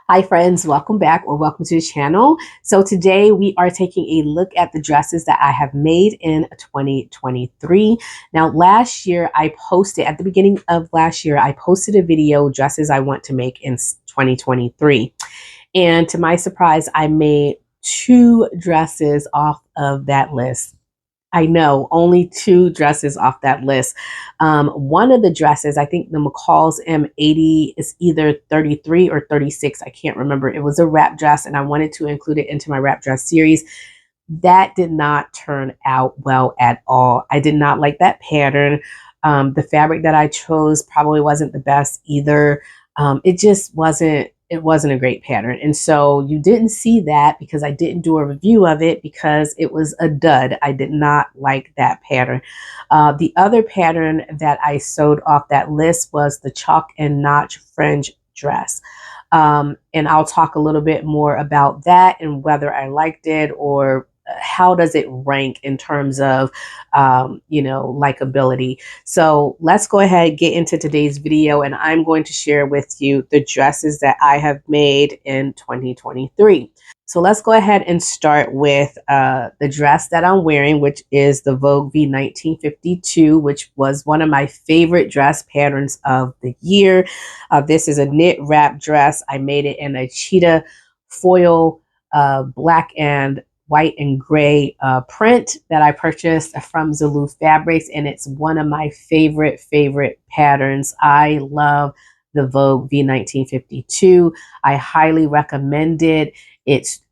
Hi friends, welcome back or welcome to the channel. So today we are taking a look at the dresses that I have made in 2023. Now last year at the beginning of last year, I posted a video, dresses I want to make in 2023. And to my surprise, I made two dresses off of that list. I know, only two dresses off that list. One of the dresses, I think the McCall's M80 is either 33 or 36. I can't remember. It was a wrap dress, and I wanted to include it into my wrap dress series. That did not turn out well at all. I did not like that pattern. The fabric that I chose probably wasn't the best either. It just wasn't. It wasn't a great pattern. And so you didn't see that because I didn't do a review of it because it was a dud. I did not like that pattern. The other pattern that I sewed off that list was the chalk and notch fringe dress. And I'll talk a little bit more about that and whether I liked it or how does it rank in terms of, likability. So let's go ahead, get into today's video, and I'm going to share with you the dresses that I have made in 2023. So let's go ahead and start with the dress that I'm wearing, which is the Vogue V1952, which was one of my favorite dress patterns of the year. This is a knit wrap dress. I made it in a cheetah foil, black and white and gray print that I purchased from Zulu Fabrics, and it's one of my favorite patterns. I love the Vogue V1952. I highly recommend it.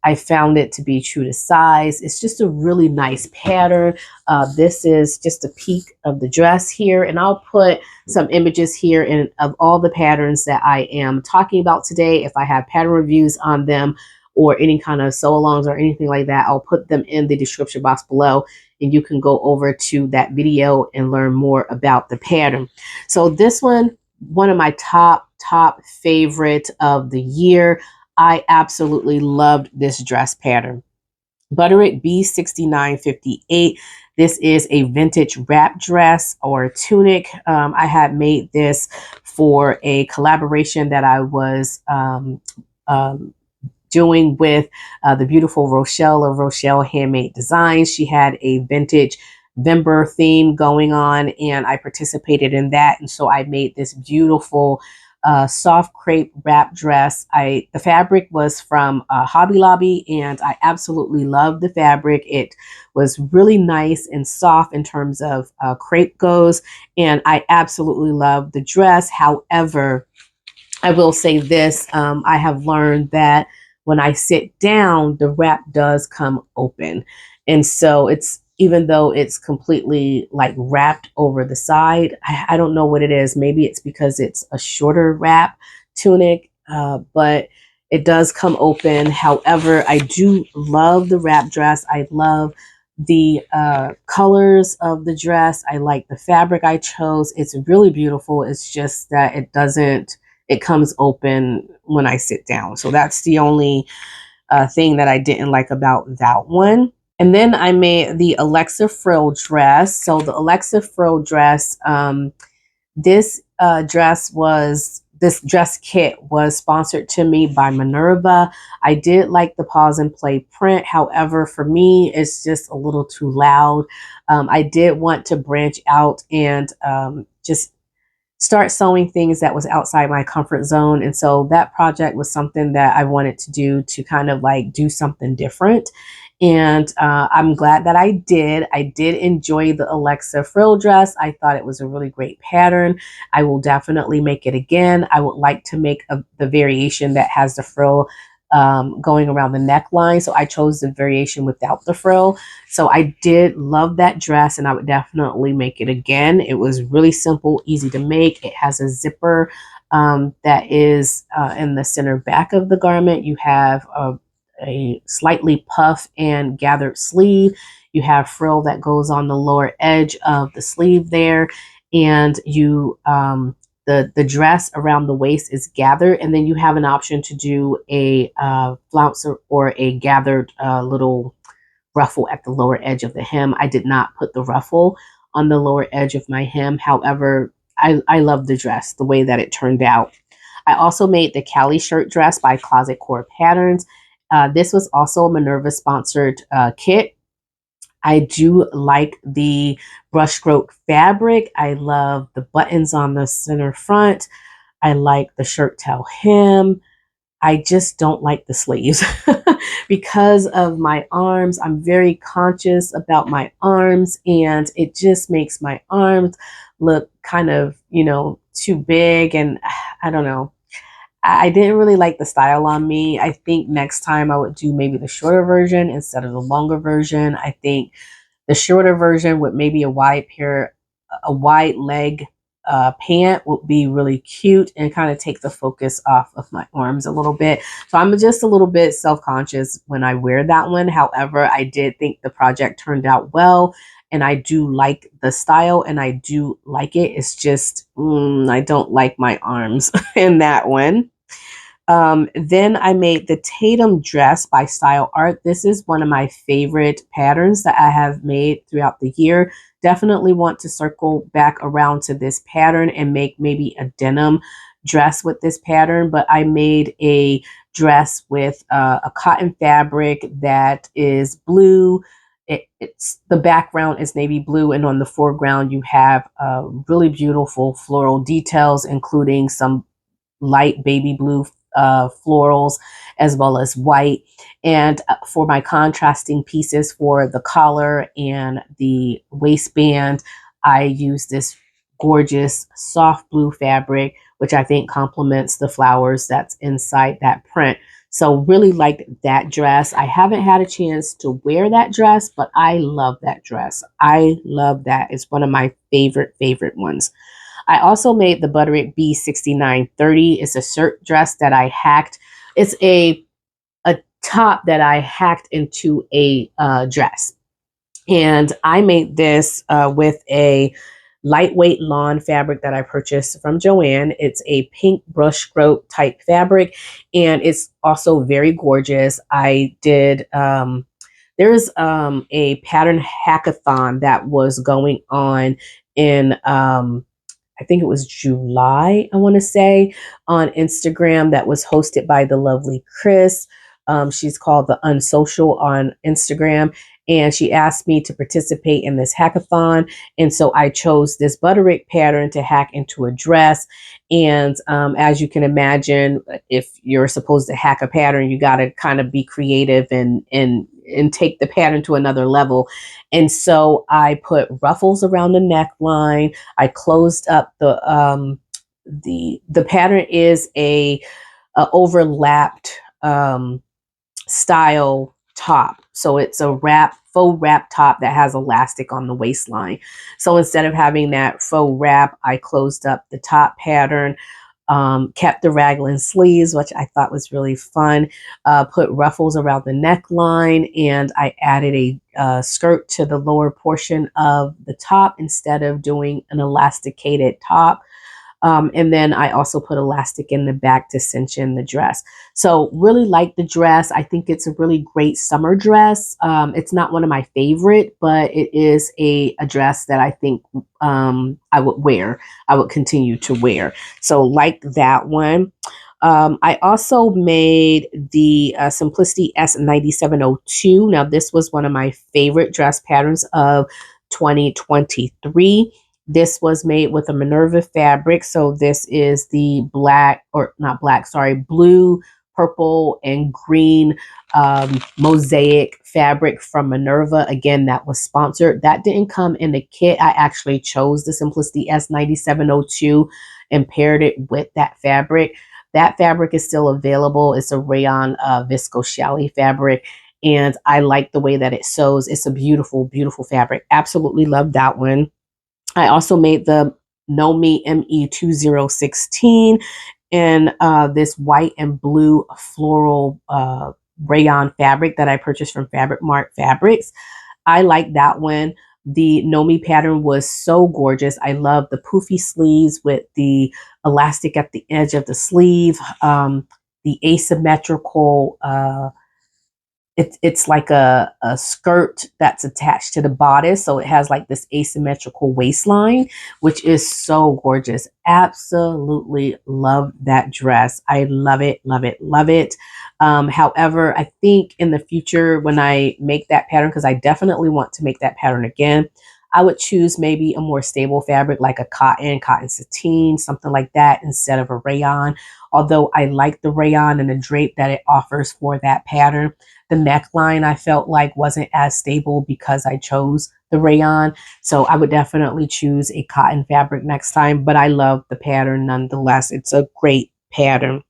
I found it to be true to size. It's just a really nice pattern. This is just a peek of the dress here, and I'll put some images here of all the patterns that I am talking about today. If I have pattern reviews on them or any kind of sew-alongs or anything like that, I'll put them in the description box below, and you can go over to that video and learn more about the pattern. So this one of my top favorite of the year. I absolutely loved this dress pattern. Butterick B6930. This is a vintage wrap dress or tunic. I had made this for a collaboration that I was doing with the beautiful Rochelle of Rochelle Handmade Designs. She had a vintage Vember theme going on, and I participated in that. And so I made this beautiful soft crepe wrap dress. The fabric was from Hobby Lobby, and I absolutely loved the fabric. It was really nice and soft in terms of crepe goes, and I absolutely loved the dress. However, I will say this, I have learned that when I sit down, the wrap does come open. And so even though it's completely like wrapped over the side, I don't know what it is. Maybe it's because it's a shorter wrap tunic, but it does come open. However, I do love the wrap dress. I love the colors of the dress. I like the fabric I chose. It's really beautiful. It's just that it comes open when I sit down. So that's the only thing that I didn't like about that one. And then I made the Alexa Frill dress. So the Alexa Frill dress, this dress kit was sponsored to me by Minerva. I did like the pause and play print. However, for me, it's just a little too loud. I did want to branch out and just start sewing things that was outside my comfort zone. And so that project was something that I wanted to do to kind of like do something different. And I'm glad that I did. I did enjoy the Alexa Frill dress. I thought it was a really great pattern. I will definitely make it again. I would like to make the variation that has the frill going around the neckline. So I chose the variation without the frill. So I did love that dress, and I would definitely make it again. It was really simple, easy to make. It has a zipper that is in the center back of the garment. You have a slightly puff and gathered sleeve. You have frill that goes on the lower edge of the sleeve there, and you the dress around the waist is gathered, and then you have an option to do a flounce or a gathered little ruffle at the lower edge of the hem. I did not put the ruffle on the lower edge of my hem. However, I love the dress, the way that it turned out. I also made the Kalle shirt dress by Closet Core Patterns. This was also a Minerva sponsored kit. I do like the brushstroke fabric. I love the buttons on the center front. I like the shirt tail hem. I just don't like the sleeves because of my arms. I'm very conscious about my arms, and it just makes my arms look kind of, too big. And I don't know. I didn't really like the style on me. I think next time I would do maybe the shorter version instead of the longer version. I think the shorter version with maybe a wide leg pant would be really cute and kind of take the focus off of my arms a little bit. So I'm just a little bit self-conscious when I wear that one. However, I did think the project turned out well, and I do like the style and I do like it. It's just, I don't like my arms in that one. Then I made the Tatum dress by Style Art. This is one of my favorite patterns that I have made throughout the year. Definitely want to circle back around to this pattern and make maybe a denim dress with this pattern. But I made a dress with a cotton fabric that is blue. It's the background is navy blue, and on the foreground you have really beautiful floral details, including some light baby blue florals as well as white. And for my contrasting pieces for the collar and the waistband, I use this gorgeous soft blue fabric, which I think complements the flowers that's inside that print. So really liked that dress. I haven't had a chance to wear that dress, but I love that dress. I love that. It's one of my favorite ones. I also made the Butterick B6930. It's a shirt dress that I hacked. It's a top that I hacked into a dress. And I made this with a lightweight lawn fabric that I purchased from Joann. It's a pink brushstroke type fabric, and it's also very gorgeous. I did, there's a pattern hackathon that was going on in, I think it was July, I want to say, on Instagram, that was hosted by the lovely Chris. She's called The Unsocial on Instagram. And she asked me to participate in this hackathon. And so I chose this Butterick pattern to hack into a dress. And as you can imagine, if you're supposed to hack a pattern, you got to kind of be creative and take the pattern to another level. And so I put ruffles around the neckline. I closed up the pattern is a overlapped style top. So it's a faux wrap top that has elastic on the waistline. So instead of having that faux wrap, I closed up the top pattern, kept the raglan sleeves, which I thought was really fun, put ruffles around the neckline, and I added a skirt to the lower portion of the top instead of doing an elasticated top. And then I also put elastic in the back to cinch in the dress. So really like the dress. I think it's a really great summer dress. It's not one of my favorite, but it is a dress that I think I would wear. I would continue to wear. So like that one. I also made the Simplicity S9702. Now this was one of my favorite dress patterns of 2023. This was made with a Minerva fabric. So this is the blue, purple, and green mosaic fabric from Minerva. Again, that was sponsored. That didn't come in the kit. I actually chose the Simplicity S9702 and paired it with that fabric. That fabric is still available. It's a rayon visco challis fabric, and I like the way that it sews. It's a beautiful, beautiful fabric. Absolutely love that one. I also made the Nomi ME2016 in this white and blue floral rayon fabric that I purchased from Fabric Mart Fabrics. I like that one. The Nomi pattern was so gorgeous. I love the poofy sleeves with the elastic at the edge of the sleeve, the asymmetrical it's like a skirt that's attached to the bodice. So it has like this asymmetrical waistline, which is so gorgeous. Absolutely love that dress. I love it, love it, love it. However, I think in the future when I make that pattern, because I definitely want to make that pattern again, I would choose maybe a more stable fabric like a cotton sateen, something like that instead of a rayon. Although I like the rayon and the drape that it offers for that pattern. The neckline I felt like wasn't as stable because I chose the rayon. So I would definitely choose a cotton fabric next time, but I love the pattern nonetheless. It's a great pattern.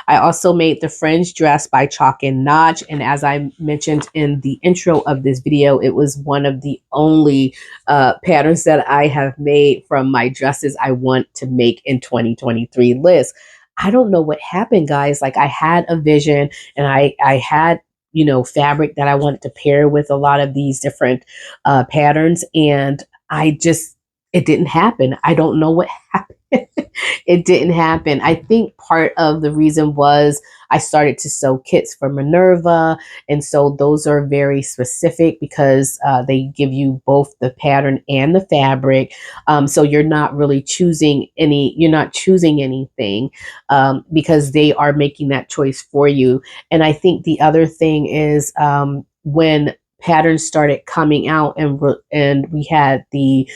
I also made the Fringe dress by Chalk and Notch. And as I mentioned in the intro of this video, it was one of the only patterns that I have made from my dresses I want to make in 2023 list. I don't know what happened, guys. Like I had a vision and I had, you know, fabric that I wanted to pair with a lot of these different patterns. And it didn't happen. I don't know what happened. It didn't happen. I think part of the reason was I started to sew kits for Minerva. And so those are very specific because they give you both the pattern and the fabric. So you're not really you're not choosing anything because they are making that choice for you. And I think the other thing is when patterns started coming out and we had the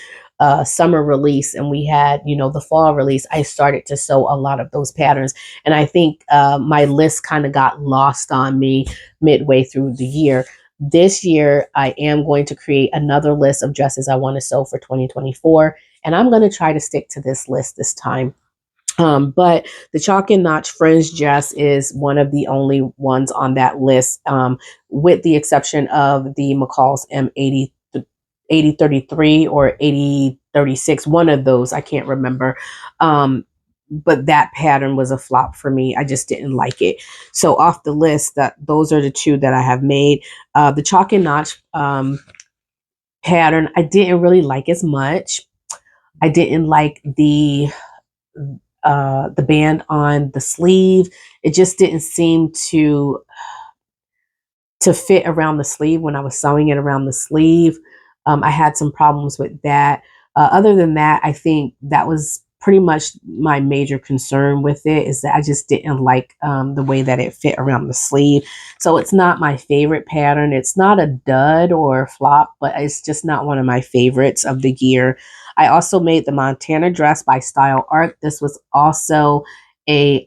summer release and we had, you know, the fall release, I started to sew a lot of those patterns. And I think my list kind of got lost on me midway through the year. This year, I am going to create another list of dresses I want to sew for 2024. And I'm going to try to stick to this list this time. But the Chalk and Notch Fringe dress is one of the only ones on that list, with the exception of the McCall's M80 8033 or 8036, one of those, I can't remember. But that pattern was a flop for me. I just didn't like it. So off the list, those are the two that I have made. The Chalk and Notch pattern, I didn't really like as much. I didn't like the band on the sleeve. It just didn't seem to fit around the sleeve when I was sewing it around the sleeve. I had some problems with that. Other than that, I think that was pretty much my major concern with it, is that I just didn't like the way that it fit around the sleeve. So it's not my favorite pattern. It's not a dud or a flop, but it's just not one of my favorites of the year. I also made the Montana dress by Style Art. This was also a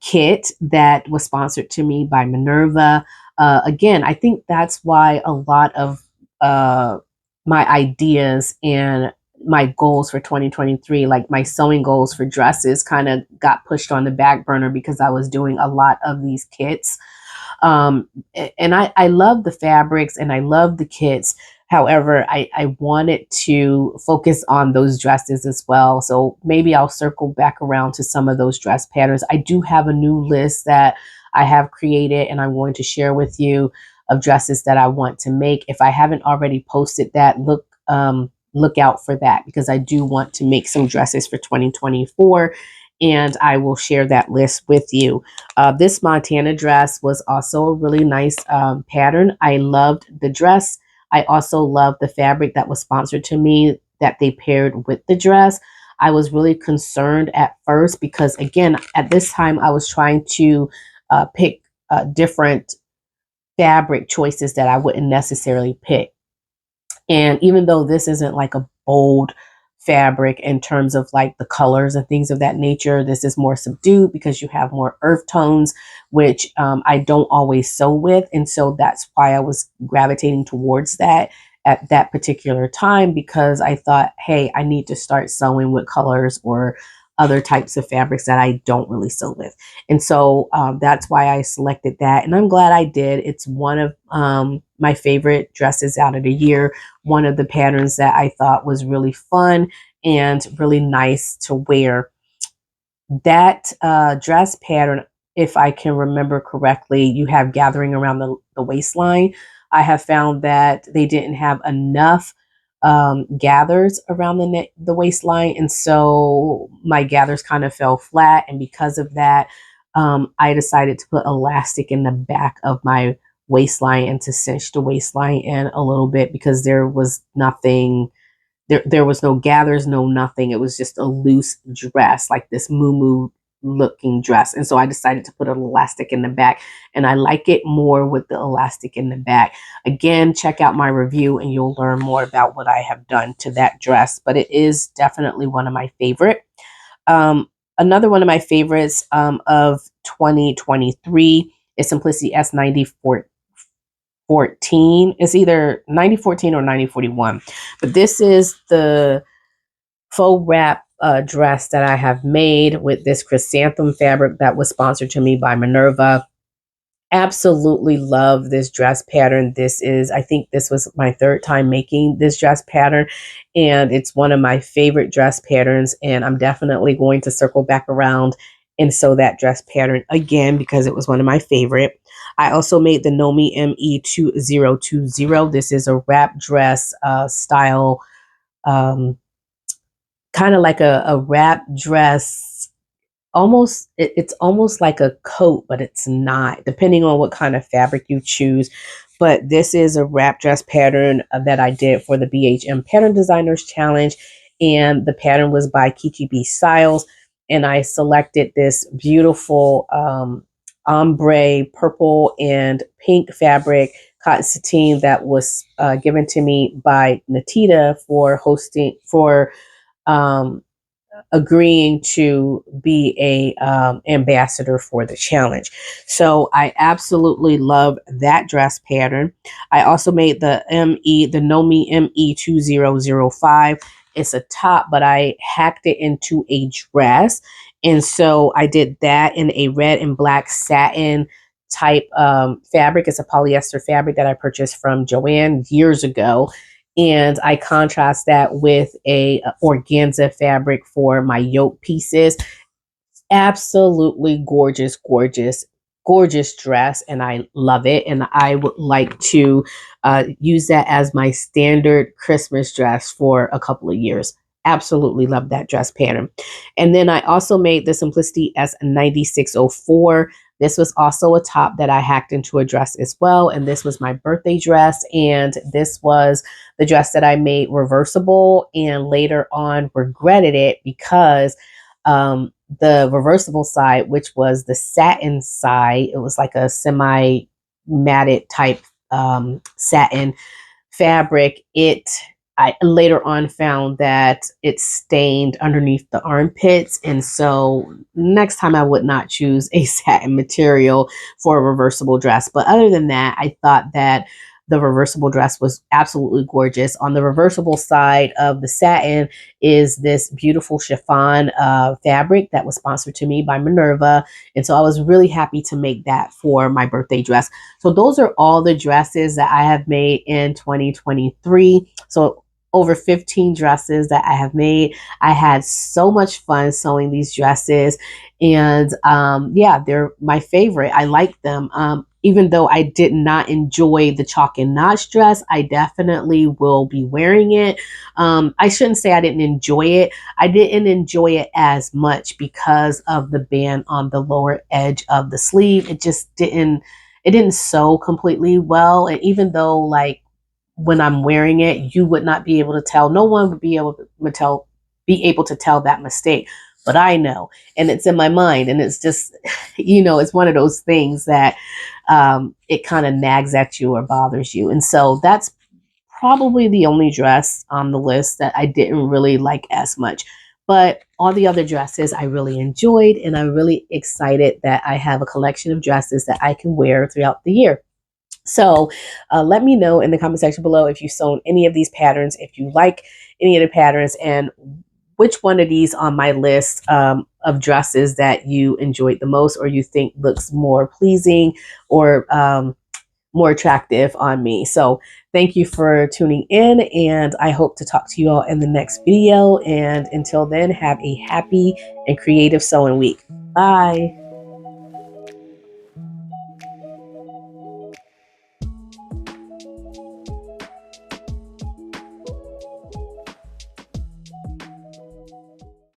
kit that was sponsored to me by Minerva. Again, I think that's why a lot of my ideas and my goals for 2023, like my sewing goals for dresses, kind of got pushed on the back burner because I was doing a lot of these kits. And I love the fabrics and I love the kits. However, I wanted to focus on those dresses as well. So maybe I'll circle back around to some of those dress patterns. I do have a new list that I have created and I'm going to share with you of dresses that I want to make. If I haven't already posted that, look out for that, because I do want to make some dresses for 2024 and I will share that list with you. This Montana dress was also a really nice pattern. I loved the dress. I also loved the fabric that was sponsored to me that they paired with the dress. I was really concerned at first because, again, at this time I was trying to pick different fabric choices that I wouldn't necessarily pick. And even though this isn't like a bold fabric in terms of like the colors and things of that nature, this is more subdued because you have more earth tones, which I don't always sew with. And so that's why I was gravitating towards that at that particular time, because I thought, hey, I need to start sewing with colors or other types of fabrics that I don't really sew with. And so that's why I selected that. And I'm glad I did. It's one of my favorite dresses out of the year. One of the patterns that I thought was really fun and really nice to wear. That dress pattern, if I can remember correctly, you have gathering around the waistline. I have found that they didn't have enough gathers around the waistline, and so my gathers kind of fell flat, and because of that I decided to put elastic in the back of my waistline and to cinch the waistline in a little bit, because there was nothing, there was no gathers, no nothing. It was just a loose dress, like this moo looking dress. And so I decided to put an elastic in the back, and I like it more with the elastic in the back. Again, check out my review and you'll learn more about what I have done to that dress, but it is definitely one of my favorite. Another one of my favorites of 2023 is Simplicity S9014. It's either 9014 or 9041. But this is the faux wrap dress that I have made with this chrysanthem fabric that was sponsored to me by Minerva. Absolutely love this dress pattern. I think this was my third time making this dress pattern, and it's one of my favorite dress patterns, and I'm definitely going to circle back around and sew that dress pattern again because it was one of my favorite. I also made the Nomi ME2020. This is a wrap dress style, kind of like a wrap dress. It's almost like a coat, but it's not, depending on what kind of fabric you choose. But this is a wrap dress pattern that I did for the BHM Pattern Designers Challenge, and the pattern was by Kiki B Styles, and I selected this beautiful ombre purple and pink fabric cotton sateen that was given to me by Natita for agreeing to be a ambassador for the challenge. So I absolutely love that dress pattern. I also made the Nomi ME2005. It's a top, but I hacked it into a dress. And so I did that in a red and black satin type fabric. It's a polyester fabric that I purchased from Joanne years ago. And I contrast that with a organza fabric for my yoke pieces. Absolutely gorgeous, gorgeous, gorgeous dress, and I love it. And I would like to use that as my standard Christmas dress for a couple of years. Absolutely love that dress pattern. And then I also made the Simplicity S9604. This was also a top that I hacked into a dress as well. And this was my birthday dress. And this was the dress that I made reversible and later on regretted it because the reversible side, which was the satin side, it was like a semi-matted type satin fabric. I later on found that it stained underneath the armpits. And so next time I would not choose a satin material for a reversible dress. But other than that, I thought that the reversible dress was absolutely gorgeous. On the reversible side of the satin is this beautiful chiffon fabric that was sponsored to me by Minerva. And so I was really happy to make that for my birthday dress. So those are all the dresses that I have made in 2023. So over 15 dresses that I have made. I had so much fun sewing these dresses, and yeah, they're my favorite. I like them. Even though I did not enjoy the chalk and notch dress, I definitely will be wearing it. I shouldn't say I didn't enjoy it. I didn't enjoy it as much because of the band on the lower edge of the sleeve. It just didn't sew completely well. And even though, like, when I'm wearing it, you would not be able to tell. No one would be able to tell that mistake. But I know, and it's in my mind, and it's just, it's one of those things that it kind of nags at you or bothers you. And so that's probably the only dress on the list that I didn't really like as much. But all the other dresses I really enjoyed, and I'm really excited that I have a collection of dresses that I can wear throughout the year. So let me know in the comment section below if you've sewn any of these patterns, if you like any of the patterns, and which one of these on my list of dresses that you enjoyed the most or you think looks more pleasing or more attractive on me. So thank you for tuning in, and I hope to talk to you all in the next video. And until then, have a happy and creative sewing week. Bye.